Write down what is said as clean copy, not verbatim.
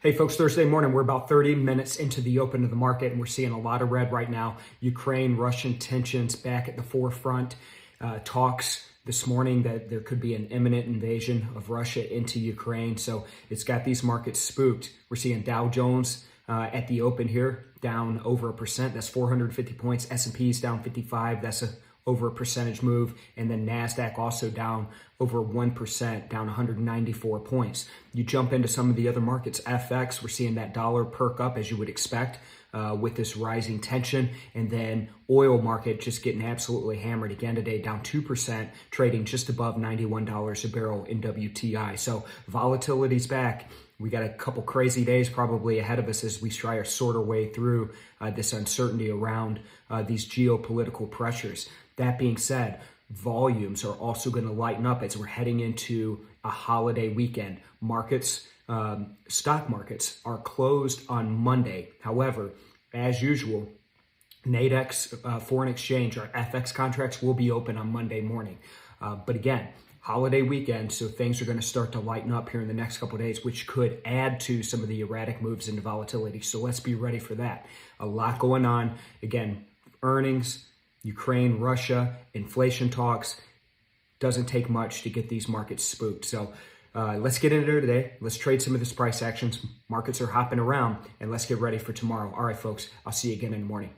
Hey folks, Thursday morning, we're about 30 minutes into the open of the market and we're seeing a lot of red right now. Ukraine-Russian tensions back at the forefront. Talks this morning that there could be an imminent invasion of Russia into Ukraine. So it's got these markets spooked. We're seeing Dow Jones at the open here down over 1%. That's 450 points. S&P's down 55. That's over a percentage move. And then NASDAQ also down over 1%, down 194 points. You jump into some of the other markets, FX, we're seeing that dollar perk up as you would expect with this rising tension. And then oil market just getting absolutely hammered again today, down 2%, trading just above $91 a barrel in WTI. So volatility's back. We got a couple crazy days probably ahead of us as we try to sort our way through this uncertainty around these geopolitical pressures. That being said, volumes are also going to lighten up as we're heading into a holiday weekend. Markets, stock markets are closed on Monday. However, as usual, Nadex foreign exchange, our FX contracts will be open on Monday morning. But again, holiday weekend, so things are going to start to lighten up here in the next couple of days, which could add to some of the erratic moves into volatility. So let's be ready for that. A lot going on. Again, earnings, Ukraine, Russia, inflation talks. Doesn't take much to get these markets spooked. So let's get into there today. Let's trade some of this price actions. Markets are hopping around, and let's get ready for tomorrow. All right, folks, I'll see you again in the morning.